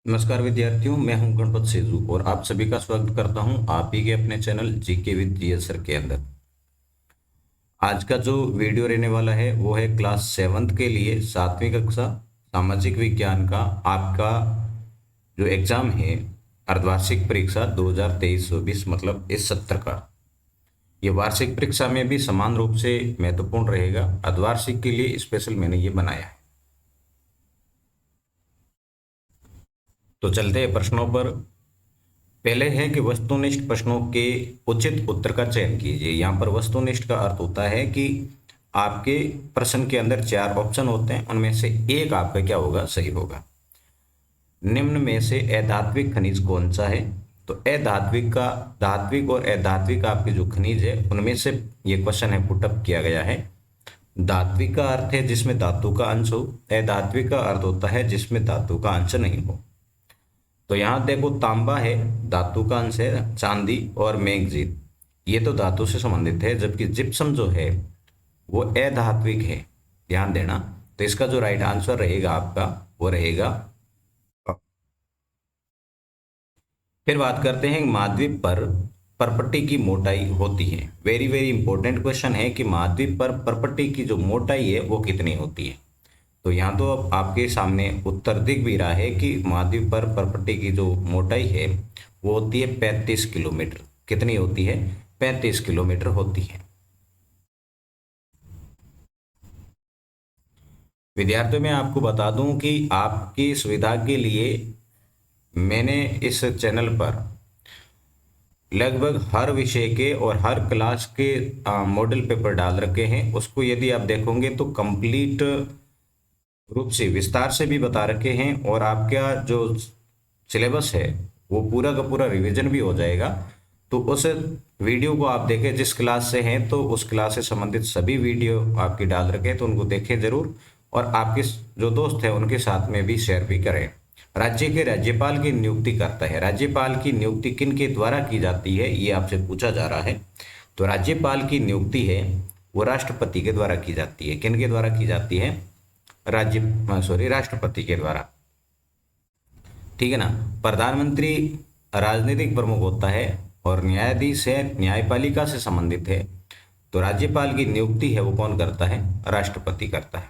नमस्कार विद्यार्थियों, मैं हूं गणपत सेजू और आप सभी का स्वागत करता हूं आप ही के अपने channel GK with GS sir के अंदर। आज का जो वीडियो रहने वाला है वो है क्लास 7th के लिए 7वीं कक्षा सामाजिक विज्ञान का आपका जो एग्जाम है अर्धवार्षिक परीक्षा 2023-24 मतलब इस सत्र का। ये वार्षिक परीक्षा में भी समान रूप से महत्वपूर्ण रहेगा। अर्धवार्षिक के लिए स्पेशल मैंने ये बनाया है। तो चलते हैं प्रश्नों पर। पहले है कि वस्तुनिष्ठ प्रश्नों के उचित उत्तर का चयन कीजिए। यहाँ पर वस्तुनिष्ठ का अर्थ होता है कि आपके प्रश्न के अंदर 4 ऑप्शन होते हैं, उनमें से एक आपका क्या होगा, सही होगा। निम्न में से अधात्विक खनिज कौन सा है? तो अधात्विक का, धात्विक और अधात्विक आपके जो खनिज है उनमें से ये क्वेश्चन है पुटअप किया गया है। धात्विक का अर्थ है जिसमें धातु का अंश हो, अधात्विक का अर्थ होता है जिसमें धातु का अंश नहीं हो। तो यहाँ देखो, तांबा है, धातु का अंश है, चांदी और मैग्नीज ये तो धातु से संबंधित है, जबकि जिप्सम जो है वो अधात्विक है, ध्यान देना। तो इसका जो राइट आंसर रहेगा आपका वो रहेगा। फिर बात करते हैं महाद्वीप पर परपट्टी की मोटाई होती है। वेरी वेरी इंपॉर्टेंट क्वेश्चन है कि महाद्वीप पर परपट्टी की जो मोटाई है वो कितनी होती है। तो यहाँ तो अब आपके सामने उत्तर दिख भी रहा है कि महाद्वीप पर परपट्टी की जो मोटाई है वो होती है 35 किलोमीटर। कितनी होती है? 35 किलोमीटर होती है। विद्यार्थियों, मैं आपको बता दूं कि आपकी सुविधा के लिए मैंने इस चैनल पर लगभग हर विषय के और हर क्लास के मॉडल पेपर डाल रखे हैं। उसको यदि आप देखोगे तो कंप्लीट रूप से विस्तार से भी बता रखे हैं और आपका जो सिलेबस है वो पूरा का पूरा रिवीजन भी हो जाएगा। तो उस वीडियो को आप देखें, जिस क्लास से हैं तो उस क्लास से संबंधित सभी वीडियो आपकी डाल रखे हैं, तो उनको देखें जरूर और आपके जो दोस्त हैं उनके साथ में भी शेयर भी करें। राज्य के राज्यपाल की नियुक्ति करता है। राज्यपाल की नियुक्ति किन के द्वारा की जाती है ये आपसे पूछा जा रहा है। तो राज्यपाल की नियुक्ति है वो राष्ट्रपति के द्वारा की जाती है। किन के द्वारा की जाती है? राष्ट्रपति के द्वारा, ठीक है ना। प्रधानमंत्री राजनीतिक प्रमुख होता है और न्यायाधीश है, न्यायपालिका से संबंधित है। तो राज्यपाल की नियुक्ति है वो कौन करता है? राष्ट्रपति करता है।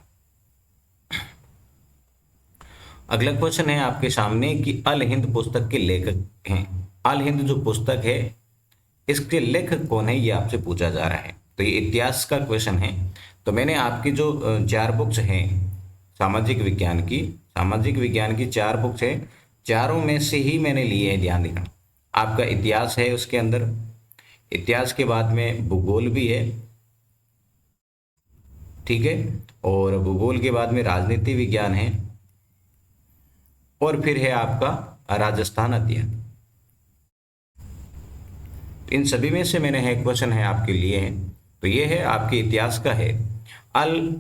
अगला क्वेश्चन है आपके सामने कि अल हिंद पुस्तक के लेखक हैं। अल हिंद जो पुस्तक है इसके लेखक कौन है ये आपसे पूछा जा रहा है। तो ये इतिहास का क्वेश्चन है। तो मैंने आपकी जो 4 बुक्स हैं सामाजिक विज्ञान की 4 बुक्स है, चारों में से ही मैंने लिए हैं। ध्यान देना, आपका इतिहास है उसके अंदर, इतिहास के बाद में भूगोल भी है, ठीक है, और भूगोल के बाद में राजनीति विज्ञान है और फिर है आपका राजस्थान अध्ययन। इन सभी में से मैंने है क्वेश्चन है आपके लिए है। तो ये है आपके इतिहास का है। अल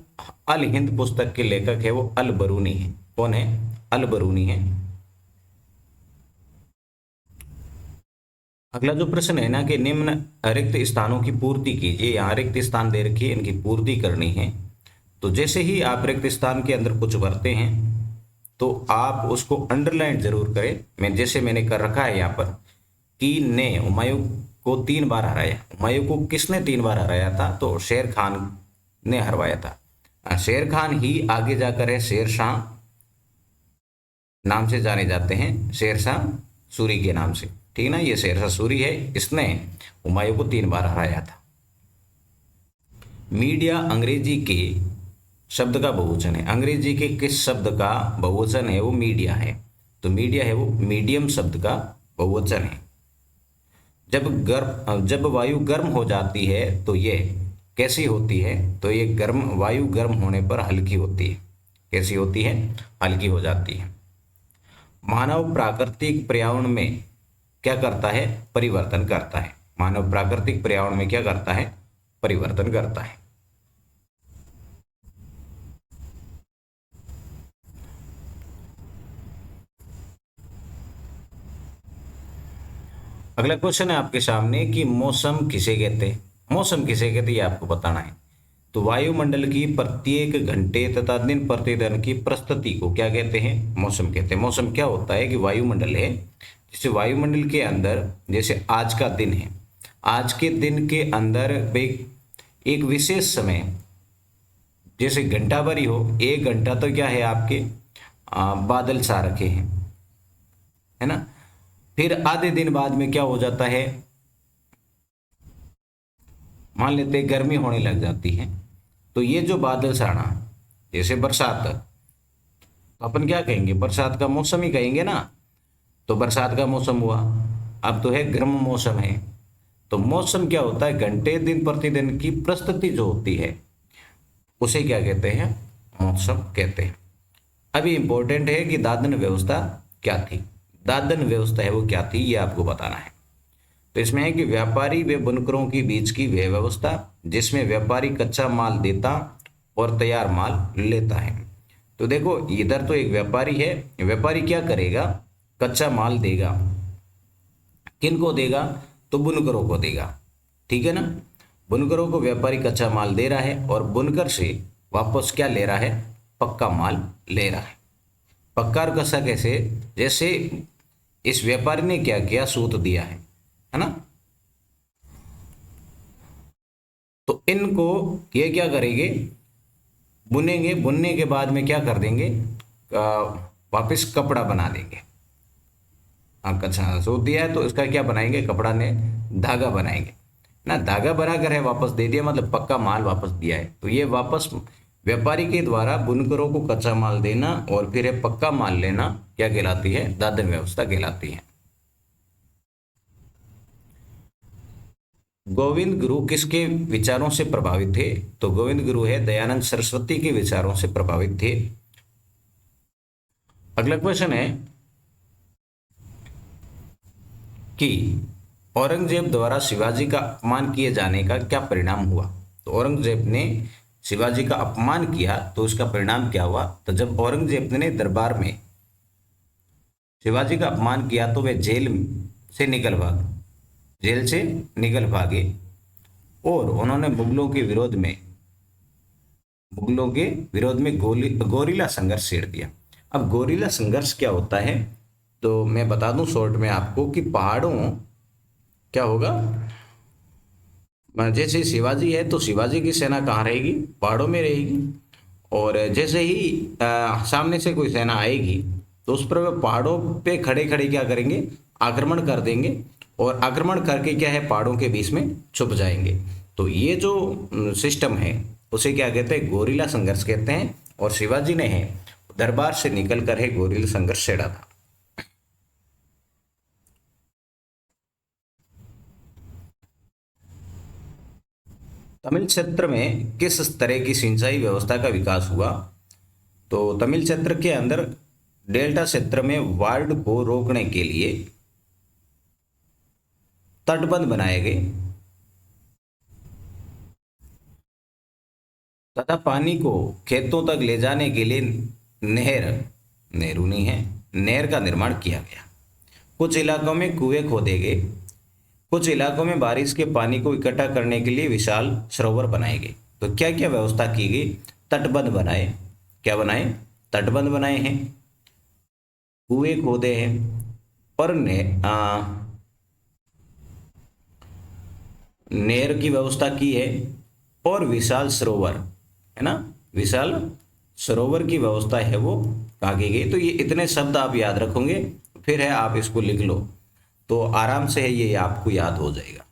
अल हिंद पुस्तक के लेखक है वो अल बरूनी है। कौन है? अल बरूनी है। अगला जो प्रश्न है ना कि निम्न रिक्त स्थानों की पूर्ति कीजिए। यहाँ रिक्त स्थान दे रखी है, इनकी पूर्ति करनी है। तो जैसे ही आप रिक्त स्थान के अंदर कुछ भरते हैं तो आप उसको अंडरलाइन जरूर करें। मैंने कर रखा है यहाँ पर कि ने हुमायूं को 3 बार हराया। हुमायूं को किसने 3 बार हराया था? तो शेर खान ने हरवाया था। शेर खान ही आगे जाकर है शेर शाह नाम से जाने जाते हैं, शेर शाह सूरी के नाम से, ठीक ना। ये शेर शाह सूरी है, इसने हुमायूं को 3 बार हराया था। मीडिया अंग्रेजी के शब्द का बहुवचन है। अंग्रेजी के किस शब्द का बहुवचन है? वो मीडिया है। तो मीडिया है वो मीडियम शब्द का बहुवचन है। जब वायु गर्म हो जाती है तो ये कैसी होती है? तो ये वायु गर्म होने पर हल्की होती है। कैसी होती है? हल्की हो जाती है। मानव प्राकृतिक पर्यावरण में क्या करता है? परिवर्तन करता है। मानव प्राकृतिक पर्यावरण में क्या करता है? परिवर्तन करता है। अगला क्वेश्चन है आपके सामने कि मौसम किसे कहते हैं। मौसम किसे कहते हैं ये आपको बताना है। तो वायुमंडल की प्रत्येक घंटे तथा दिन प्रतिदिन की प्रस्तुति को क्या कहते हैं? मौसम कहते हैं। मौसम क्या होता है कि वायुमंडल है, जैसे वायुमंडल के अंदर, जैसे आज का दिन है, आज के दिन के अंदर एक विशेष समय, जैसे घंटा भर ही हो, 1 घंटा तो क्या है आपके बादल छा रखे हैं, है ना। फिर आधे दिन बाद में क्या हो जाता है, मान लेते हैं गर्मी होने लग जाती है, तो ये जो बादल छाना, जैसे बरसात, तो अपन क्या कहेंगे? बरसात का मौसम ही कहेंगे ना। तो बरसात का मौसम हुआ, अब तो है गर्म मौसम है। तो मौसम क्या होता है? घंटे दिन प्रतिदिन की प्रस्तुति जो होती है उसे क्या कहते हैं? मौसम कहते हैं। अभी इंपॉर्टेंट है कि दादन व्यवस्था क्या थी। दादन व्यवस्था है वो क्या थी, ये आपको बताना है। तो इसमें है कि व्यापारी व बुनकरों के बीच की वह व्यवस्था जिसमें व्यापारी कच्चा माल देता और तैयार माल लेता है। तो देखो, इधर तो एक व्यापारी है, व्यापारी क्या करेगा? कच्चा माल देगा। किन को देगा? तो बुनकरों को देगा, ठीक है ना। बुनकरों को व्यापारी कच्चा माल दे रहा है और बुनकर से वापस क्या ले रहा है? पक्का माल ले रहा है। पक्का और कच्चा कैसे? जैसे इस व्यापारी ने क्या किया? सूत दिया है ना। तो इनको ये क्या करेंगे? बुनेंगे। बुनने के बाद में क्या कर देंगे? वापस कपड़ा बना देंगे। अच्छा, सूत दिया है तो इसका क्या बनाएंगे? कपड़ा ने धागा बनाएंगे ना। धागा बनाकर है वापस दे दिया, मतलब पक्का माल वापस दिया है। तो ये वापस व्यापारी के द्वारा बुनकरों को कच्चा माल देना और फिर है पक्का माल लेना क्या कहलाती है? दादन व्यवस्था कहलाती है। गोविंद गुरु किसके विचारों से प्रभावित थे? तो गोविंद गुरु है दयानंद सरस्वती के विचारों से प्रभावित थे। अगला क्वेश्चन है कि औरंगजेब द्वारा शिवाजी का अपमान किए जाने का क्या परिणाम हुआ? तो औरंगजेब ने शिवाजी का अपमान किया तो उसका परिणाम क्या हुआ? तो जब औरंगजेब ने दरबार में शिवाजी का अपमान किया तो वे जेल से निकल भागे, जेल से निकल भागे और उन्होंने मुगलों के विरोध में गोरिल्ला संघर्ष छेड़ दिया। अब गोरिल्ला संघर्ष क्या होता है? तो मैं बता दूं शॉर्ट में आपको कि पहाड़ों क्या होगा, जैसे शिवाजी है तो शिवाजी की सेना कहाँ रहेगी? पहाड़ों में रहेगी। और जैसे ही सामने से कोई सेना आएगी तो उस पर वे पहाड़ों पे खड़े खड़े क्या करेंगे? आक्रमण कर देंगे और आक्रमण करके क्या है? पहाड़ों के बीच में छुप जाएंगे। तो ये जो सिस्टम है उसे क्या कहते हैं? गोरिल्ला संघर्ष कहते हैं। और शिवाजी ने है दरबार से निकल कर है गोरिल्ला संघर्ष छेड़ा था। तमिल क्षेत्र में किस तरह की सिंचाई व्यवस्था का विकास हुआ? तो तमिल क्षेत्र के अंदर डेल्टा क्षेत्र में बाढ़ को रोकने के लिए तटबंध बनाए गए तथा पानी को खेतों तक ले जाने के लिए नहरू नहीं है, नहर का निर्माण किया गया। कुछ इलाकों में कुएं खोदे गए। कुछ इलाकों में बारिश के पानी को इकट्ठा करने के लिए विशाल सरोवर बनाए गए। तो क्या क्या व्यवस्था की गई? तटबंध बनाए। क्या बनाए? तटबंध बनाए हैं, कुएं खोदे हैं और नहर की व्यवस्था की है और विशाल सरोवर, है ना, विशाल सरोवर की व्यवस्था है वो कहाँ की गई। तो ये इतने शब्द आप याद रखोगे, फिर है आप इसको लिख लो तो आराम से है ये आपको याद हो जाएगा।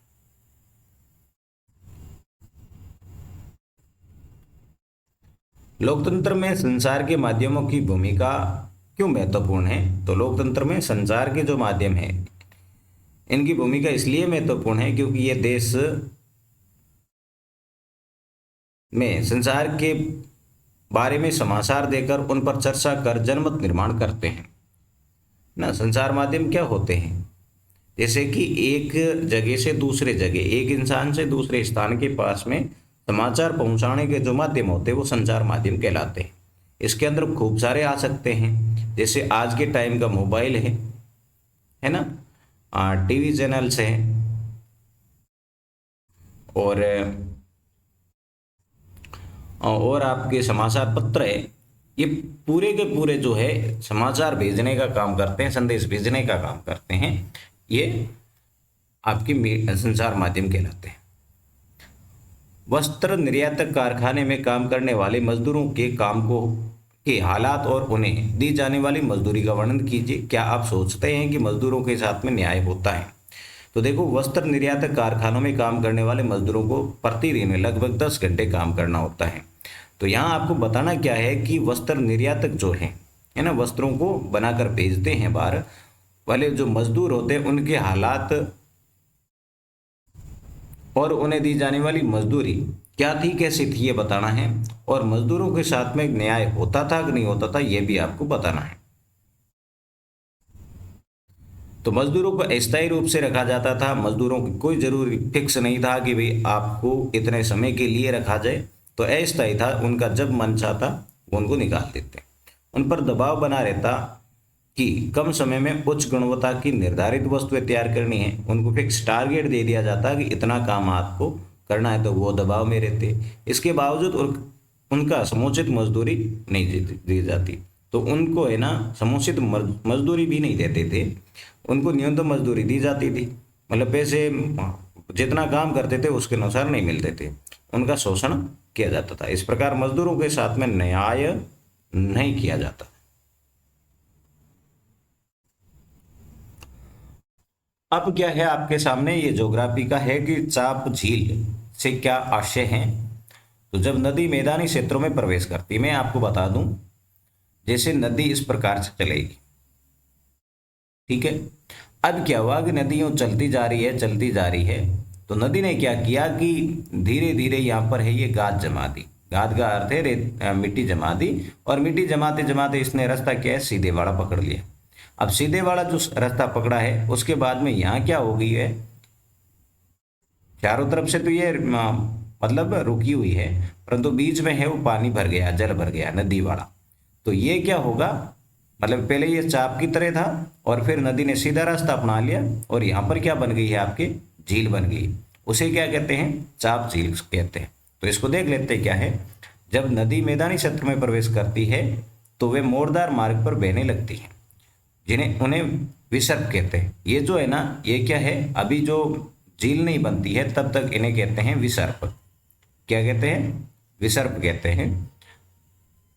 लोकतंत्र में संचार के माध्यमों की भूमिका क्यों महत्वपूर्ण है? तो लोकतंत्र में संचार के जो माध्यम है इनकी भूमिका इसलिए महत्वपूर्ण है क्योंकि ये देश में संचार के बारे में समाचार देकर उन पर चर्चा कर जनमत निर्माण करते हैं ना। संचार माध्यम क्या होते हैं? जैसे कि एक जगह से दूसरे जगह, एक इंसान से दूसरे स्थान के पास में समाचार पहुंचाने के जो माध्यम होते हैं वो संचार माध्यम कहलाते हैं। इसके अंदर खूब सारे आ सकते हैं, जैसे आज के टाइम का मोबाइल है ना, टीवी चैनल्स हैं और और आपके समाचार पत्र है, ये पूरे के पूरे जो है समाचार भेजने का काम करते हैं, संदेश भेजने का काम करते हैं। ये आपके संचार माध्यम कहलाते हैं। वस्त्र निर्यातक कारखाने में काम करने वाले मजदूरों के काम को के हालात और उन्हें दी जाने वाली मजदूरी का वर्णन कीजिए। क्या आप सोचते हैं कि मजदूरों के साथ में न्याय होता है? तो देखो, वस्त्र निर्यातक कारखानों में काम करने वाले मजदूरों को प्रतिदिन लगभग 10 घंटे काम करना होता है। तो यहाँ आपको बताना क्या है कि वस्त्र निर्यातक जो है ना, वस्त्रों को बनाकर भेजते हैं बाहर वाले जो मजदूर होते हैं, उनके हालात और उन्हें दी जाने वाली मजदूरी क्या थी, कैसी थी, ये बताना है। और मजदूरों के साथ में न्याय होता था कि नहीं होता था, ये भी आपको बताना है। तो मजदूरों को अस्थायी रूप से रखा जाता था। मजदूरों की कोई जरूरी फिक्स नहीं था कि भाई आपको इतने समय के लिए रखा जाए, तो अस्थायी था। उनका जब मन चाहता वो उनको निकाल देते। उन पर दबाव बना रहता कि कम समय में उच्च गुणवत्ता की निर्धारित वस्तुएं तैयार करनी है। उनको फिक्स टारगेट दे दिया जाता कि इतना काम आपको करना है, तो वो दबाव में रहते। इसके बावजूद उनका समुचित मजदूरी नहीं दी जाती। तो उनको है ना समुचित मजदूरी भी नहीं देते थे, उनको न्यूनतम मजदूरी दी जाती थी। मतलब पैसे जितना काम करते थे उसके अनुसार नहीं मिलते थे, उनका शोषण किया जाता था। इस प्रकार मजदूरों के साथ में न्याय नहीं किया जाता। अब क्या है आपके सामने, ये ज्योग्राफी का है कि चाप झील से क्या आशय है। तो जब नदी मैदानी क्षेत्रों में प्रवेश करती, मैं आपको बता दूं, जैसे नदी इस प्रकार से चलेगी, ठीक है। अब क्या हुआ कि नदी यूं चलती जा रही है, चलती जा रही है। तो नदी ने क्या किया कि धीरे धीरे यहाँ पर है ये गाद जमा दी। गाद का अर्थ है मिट्टी जमा दी, और मिट्टी जमाते जमाते इसने रास्ता क्या है, सीधे वाला पकड़ लिया। अब सीधे वाला जो रास्ता पकड़ा है, उसके बाद में यहाँ क्या हो गई है, चारों तरफ से तो ये मतलब रुकी हुई है, परंतु बीच में है वो पानी भर गया, जल भर गया, नदी वाला। तो ये क्या होगा, मतलब पहले ये चाप की तरह था और फिर नदी ने सीधा रास्ता अपना लिया, और यहाँ पर क्या बन गई है, आपके झील बन गई। उसे क्या कहते हैं, चाप झील कहते हैं। तो इसको देख लेते हैं क्या है। जब नदी मैदानी क्षेत्र में प्रवेश करती है तो वे मोरदार मार्ग पर बहने लगती है, उन्हें विसर्प कहते हैं। ये जो है ना, ये क्या है, अभी जो झील नहीं बनती है तब तक इन्हें कहते हैं विसर्प। क्या कहते हैं, विसर्प कहते हैं।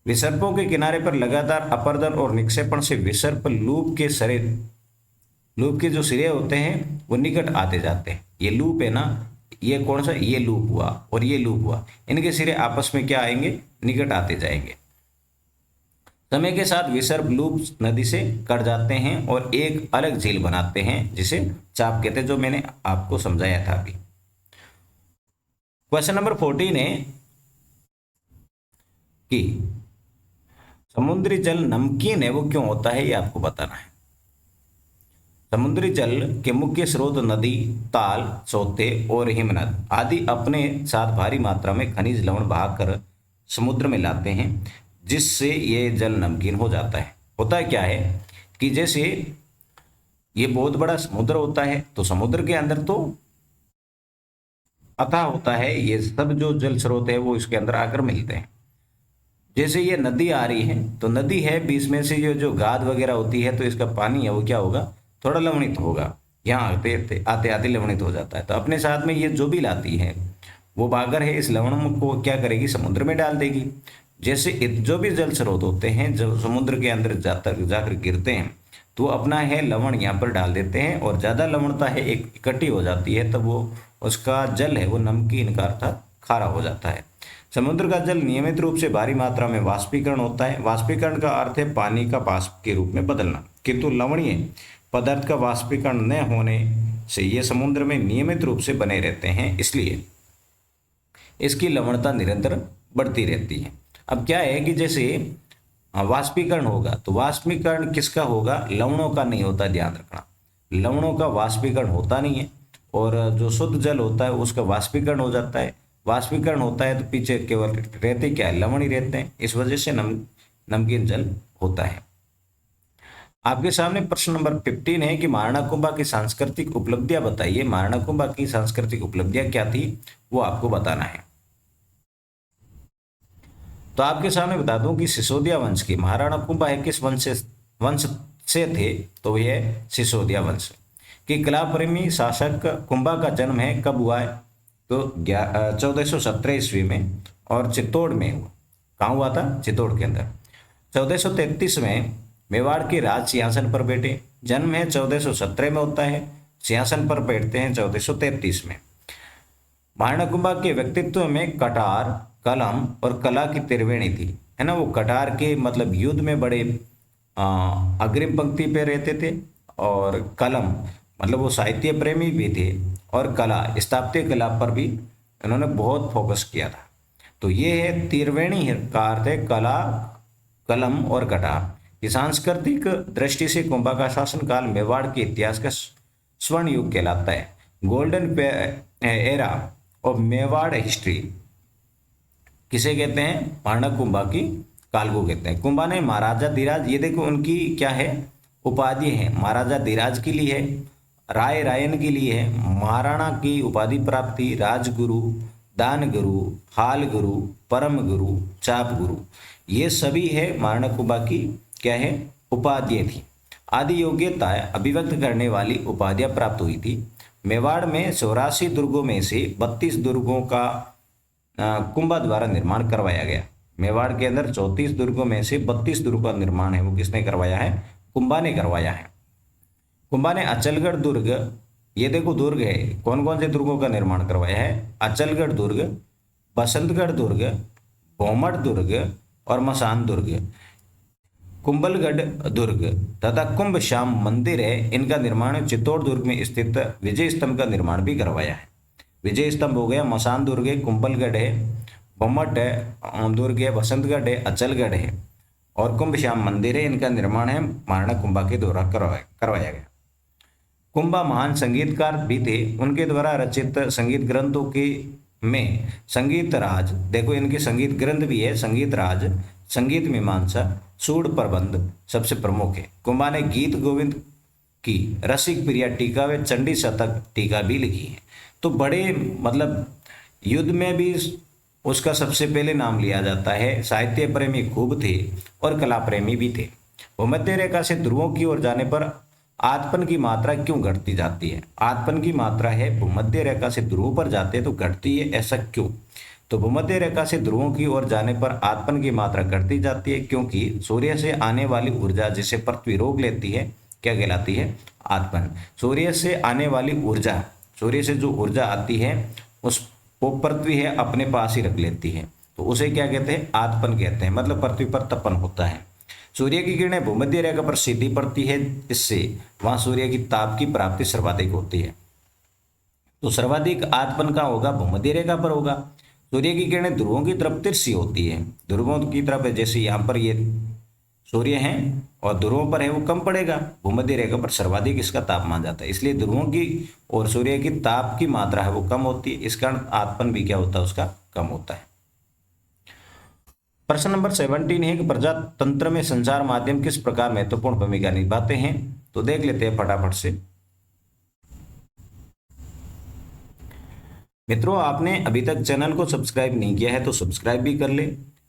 विसर्पों के किनारे पर लगातार अपर्दन और निक्षेपण से विसर्प लूप के जो सिरे होते हैं वो निकट आते जाते हैं। ये लूप है ना, ये कौन सा, ये लूप हुआ और ये लूप हुआ, इनके सिरे आपस में क्या आएंगे, निकट आते जाएंगे। समय के साथ विसर्प लूप नदी से कट जाते हैं और एक अलग झील बनाते हैं जिसे चाप कहते हैं, जो मैंने आपको समझाया था अभी। क्वेश्चन नंबर 14 है कि समुद्री जल नमकीन है, वो क्यों होता है, ये आपको बताना है। समुद्री जल के मुख्य स्रोत नदी, ताल, सोते और हिमनद आदि अपने साथ भारी मात्रा में खनिज लवण बहाकर समुद्र में लाते हैं, जिससे ये जल नमकीन हो जाता है। होता क्या है कि जैसे ये बहुत बड़ा समुद्र होता है, तो समुद्र के अंदर तो अथाह होता है, ये सब जो जल स्रोत है वो इसके अंदर आकर मिलते हैं। जैसे ये नदी आ रही है, तो नदी है, बीच में से ये जो गाद वगैरह होती है, तो इसका पानी है वो क्या होगा, थोड़ा लवणित होगा, यहाँ आते आते आते लवणित हो जाता है। तो अपने साथ में ये जो भी लाती है वो बागर है, इस लवण को क्या करेगी, समुद्र में डाल देगी। जैसे जो भी जल स्रोत होते हैं जब समुद्र के अंदर जाकर गिरते हैं, तो अपना है लवण यहाँ पर डाल देते हैं, और ज़्यादा लवणता है एक इकट्ठी हो जाती है, तब वो उसका जल है वो नमकीन का अर्थात खारा हो जाता है। समुद्र का जल नियमित रूप से भारी मात्रा में वाष्पीकरण होता है। वाष्पीकरण का अर्थ है पानी का वाष्प के रूप में बदलना, किंतु लवणीय पदार्थ का वाष्पीकरण न होने से ये समुद्र में नियमित रूप से बने रहते हैं, इसलिए इसकी लवणता निरंतर बढ़ती रहती है। अब क्या है कि जैसे वाष्पीकरण होगा, तो वाष्पीकरण किसका होगा, लवणों का नहीं होता, ध्यान रखना। लवणों का वाष्पीकरण होता नहीं है, और जो शुद्ध जल होता है उसका वाष्पीकरण हो जाता है। वाष्पीकरण होता है तो पीछे केवल रहते क्या है, लवण ही रहते हैं, इस वजह से नमकीन जल होता है। आपके सामने प्रश्न नंबर 15 है कि मारणाकुंभा की सांस्कृतिक उपलब्धियां बताइए। मारणाकुंभा की सांस्कृतिक उपलब्धियां क्या थी, वो आपको बताना है। तो आपके सामने बता दूं कि सिसोदिया वंश की महाराणा कुंभा है किस वंश से थे, तो यह सिसोदिया वंश की कला प्रेमी शासक कुंभा का जन्म है कब हुआ है, तो 1417 ईस्वी में, और चित्तौड़ में हुआ। कहाँ हुआ था? चित्तौड़ के अंदर। 1433 में मेवाड़ के राज सिंहासन पर बैठे। जन्म है 1417 में होता है, सिंहासन पर बैठते हैं 1433 में। महाराणा कुंभा के व्यक्तित्व में कटार, कलम और कला की त्रिवेणी थी, है ना। वो कटार के मतलब युद्ध में बड़े अग्रिम पंक्ति पे रहते थे, और कलम मतलब वो साहित्य प्रेमी भी थे, और कला, स्थापत्य कला पर भी उन्होंने बहुत फोकस किया था। तो ये है त्रिवेणी का अर्थ है कला, कलम और कटार। ये सांस्कृतिक दृष्टि से कुंभा का शासनकाल मेवाड़ के इतिहास का स्वर्ण युग कहलाता है। Golden era of Mewar history किसे कहते हैं? महाराणा कुंभा की काल को कहते हैं। कुंभा ने महाराजा धीराज, ये देखो उनकी क्या है उपाधि है, महाराजा धीराज के लिए है, राय रायन के लिए है, महाराणा की उपाधि प्राप्ति, राजगुरु, दान गुरु, हाल गुरु, परम गुरु, चाप गुरु, ये सभी है महाराणा कुंभा की क्या है उपाधियाँ थी। आदि योग्यता अभिव्यक्त करने वाली उपाधियाँ प्राप्त हुई थी। मेवाड़ में 84 दुर्गों में से 32 दुर्गों का कुंभा द्वारा निर्माण करवाया गया। मेवाड़ के अंदर 34 दुर्गों में से 32 दुर्गों का निर्माण है वो किसने करवाया है? कुंभा ने करवाया है। कुंभा ने अचलगढ़ दुर्ग, ये देखो दुर्ग है, कौन कौन से दुर्गों का निर्माण करवाया है? अचलगढ़ दुर्ग, बसंतगढ़ दुर्ग, भोमड़ दुर्ग और मसान दुर्ग, कुंभलगढ़ दुर्ग तथा कुंभ श्याम मंदिर है, इनका निर्माण चित्तौड़ दुर्ग में स्थित विजय स्तंभ का निर्माण भी करवाया है। विजय स्तंभ हो गया, मसान दुर्ग है, कुंभलगढ़ है, भोमट है, दुर्ग है, बसंतगढ़ है, अचलगढ़ है और कुंभ श्याम मंदिर है, इनका निर्माण है महाराणा कुंभा के द्वारा करवाया गया। कुंभा महान संगीतकार भी थे। उनके द्वारा रचित संगीत ग्रंथों के में संगीत राज, देखो इनके संगीत ग्रंथ भी है, संगीत राज, संगीत मीमांसा, सूड प्रबंध सबसे प्रमुख है। कुंभा ने गीत गोविंद की रसिक प्रिया टीका व चंडी शतक टीका भी लिखी है। तो बड़े मतलब युद्ध में भी उसका सबसे पहले नाम लिया जाता है। साहित्य प्रेमी खूब थे और कला प्रेमी भी थे। भूमध्य रेखा से ध्रुवों की ओर जाने पर आतपन की मात्रा क्यों घटती जाती है? आतपन की मात्रा है भूमध्य रेखा से ध्रुवों पर जाते हैं तो घटती है, ऐसा क्यों? तो भूमध्य रेखा से ध्रुवों की ओर जाने पर आतपन की मात्रा घटती जाती है क्योंकि सूर्य से आने वाली ऊर्जा जिसे पृथ्वी रोक लेती है क्या कहलाती है? आतपन। सूर्य से आने वाली ऊर्जा, सूर्य से जो ऊर्जा आती है उस वो पृथ्वी है अपने पास ही रख लेती है, तो उसे क्या कहते हैं? आतपन कहते हैं। मतलब पृथ्वी पर तपन होता है। सूर्य की किरणें भूमध्य रेखा पर सीधी पड़ती है, इससे वहां सूर्य की ताप की प्राप्ति सर्वाधिक होती है। तो सर्वाधिक आतपन का होगा भूमध्य रेखा पर होगा। सूर्य की किरणें ध्रुवों की तरफ तिरछी होती है, ध्रुवों की तरफ है, जैसे यहाँ पर ये सूर्य है और ध्रुवों पर है वो कम पड़ेगा, भूमध्य रेखा पर सर्वाधिक इसका तापमान जाता है, इसलिए ध्रुवों की और सूर्य की ताप की मात्रा है वो कम होती है, इस कारण आतपन भी क्या होता है उसका कम होता है। प्रश्न नंबर 17 है कि प्रजातंत्र में संचार माध्यम किस प्रकार महत्वपूर्ण भूमिका निभाते हैं? तो देख लेते हैं फटाफट से। मित्रों, आपने अभी तक चैनल को सब्सक्राइब नहीं किया है तो सब्सक्राइब भी कर ले,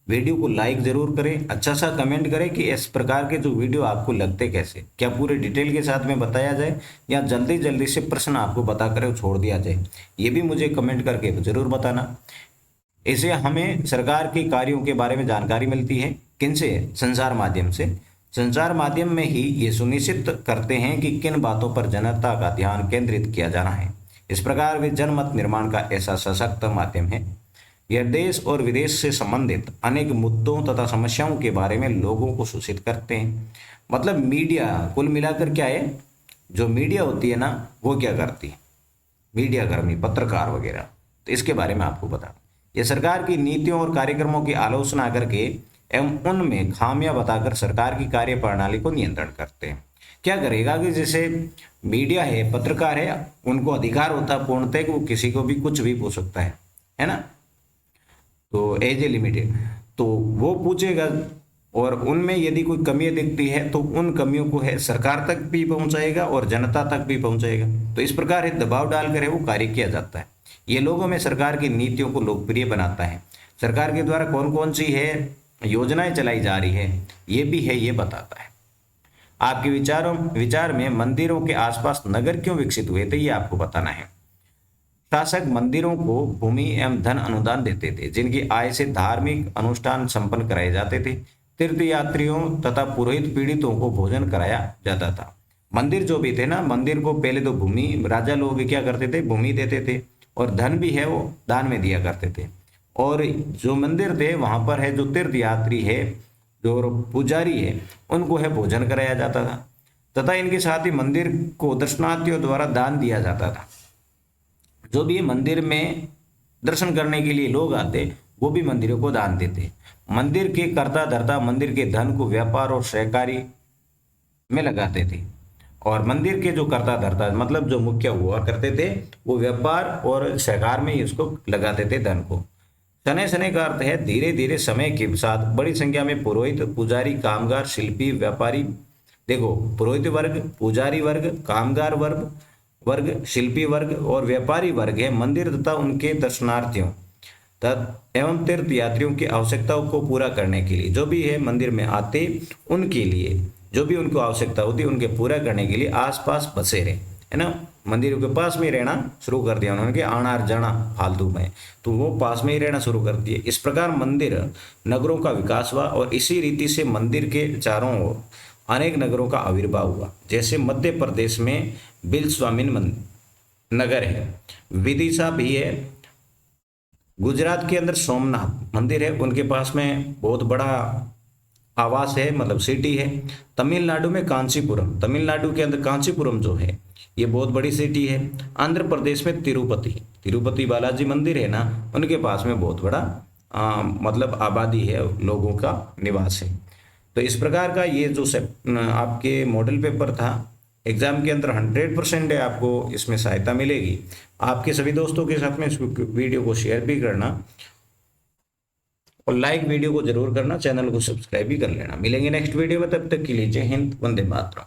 वीडियो को लाइक जरूर करें, अच्छा सा कमेंट करें कि इस प्रकार के जो वीडियो आपको लगते कैसे, क्या पूरे डिटेल के साथ में बताया जाए या जल्दी जल्दी से प्रश्न आपको बता कर छोड़ दिया जाए, ये भी मुझे कमेंट करके जरूर बताना। इससे हमें सरकार के कार्यों के बारे में जानकारी मिलती है। किनसे? संचार माध्यम से। संचार माध्यम में ही ये सुनिश्चित करते हैं कि किन बातों पर जनता का ध्यान केंद्रित किया जाना है। इस प्रकार वे जनमत निर्माण का ऐसा सशक्त माध्यम है। यह देश और विदेश से संबंधित अनेक मुद्दों तथा समस्याओं के बारे में लोगों को सूचित करते हैं। मतलब मीडिया कुल मिलाकर क्या है, जो मीडिया होती है ना वो क्या करती है, मीडिया कर्मी, पत्रकार वगैरह, तो इसके बारे में आपको बता। यह सरकार की नीतियों और कार्यक्रमों की आलोचना करके एवं उनमें खामियां बताकर सरकार की कार्य प्रणाली को नियंत्रण करते हैं। क्या करेगा कि जैसे मीडिया है, पत्रकार है, उनको अधिकार होता है पूर्णतः कि वो किसी को भी कुछ भी पूछ सकता है ना, तो एज ए लिमिटेड, तो वो पूछेगा और उनमें यदि कोई कमियां दिखती है तो उन कमियों को है सरकार तक भी पहुंचाएगा और जनता तक भी पहुंचाएगा। तो इस प्रकार है दबाव डालकर है वो कार्य किया जाता है। ये लोगों में सरकार की नीतियों को लोकप्रिय बनाता है। सरकार के द्वारा कौन कौन सी है योजनाएं चलाई जा रही है, ये भी है, ये बताता है। आपके विचार में मंदिरों के आसपास नगर क्यों विकसित हुए थे, ये आपको बताना है। शासक मंदिरों को भूमि एवं धन अनुदान देते थे, जिनकी आय से धार्मिक अनुष्ठान संपन्न कराए जाते थे। तीर्थ यात्रियों तथा पुरोहित पीड़ितों को भोजन कराया जाता था। मंदिर जो भी थे ना, मंदिर को पहले तो भूमि, राजा लोग भी क्या करते थे, भूमि देते थे, और धन भी है वो दान में दिया करते थे। और जो मंदिर थे वहां पर है जो तीर्थ यात्री है, जो पुजारी है, उनको है भोजन कराया जाता था, तथा इनके साथ ही मंदिर को दर्शनार्थियों द्वारा दान दिया जाता था। जो भी मंदिर में दर्शन करने के लिए लोग आते, वो भी मंदिरों को दान देते। मंदिर के कर्ता धर्ता मंदिर के धन को व्यापार और सहकारी में लगाते थे। और मंदिर के जो कर्ता धर्ता मतलब जो मुख्य हुआ करते थे, वो व्यापार और सहकार में ही उसको लगाते थे धन को। शनै शनै का अर्थ है धीरे धीरे समय के साथ बड़ी संख्या में पुरोहित, पुजारी, कामगार, शिल्पी, व्यापारी, देखो पुरोहित वर्ग, पुजारी वर्ग, कामगार वर्ग, शिल्पी वर्ग और व्यापारी वर्ग है मंदिर तथा उनके दर्शनार्थियों एवं तीर्थ यात्रियों की आवश्यकताओं को पूरा करने के लिए, जो भी है मंदिर में आते उनके लिए जो भी उनको आवश्यकता होती है उनके पूरा करने के लिए आसपास बसे रहे, है ना। मंदिरों के पास में ही रहना शुरू कर दिया उन्होंने कि आना जाना फालतू में, तो वो पास में ही रहना शुरू कर दिए। इस प्रकार मंदिर नगरों का विकास हुआ और इसी रीति से मंदिर के चारों ओर अनेक नगरों का आविर्भाव हुआ। जैसे मध्य प्रदेश में बिलस्वामिन नगर है, विदिशा भी है, गुजरात के अंदर सोमनाथ मंदिर है, उनके पास में बहुत बड़ा आवास है, मतलब सिटी है। तमिलनाडु में कांचीपुरम, तमिलनाडु के अंदर कांचीपुरम जो है ये बहुत बड़ी सिटी है। आंध्र प्रदेश में तिरुपति बालाजी मंदिर है ना, उनके पास में बहुत बड़ा मतलब आबादी है, लोगों का निवास है। तो इस प्रकार का ये जो आपके मॉडल पेपर था एग्जाम के अंदर 100% है, आपको इसमें सहायता मिलेगी। आपके सभी दोस्तों के साथ में इस वीडियो को शेयर भी करना और लाइक वीडियो को जरूर करना, चैनल को सब्सक्राइब भी कर लेना। मिलेंगे नेक्स्ट वीडियो में, तब तक के लिए जय हिंद, वंदे मातरम।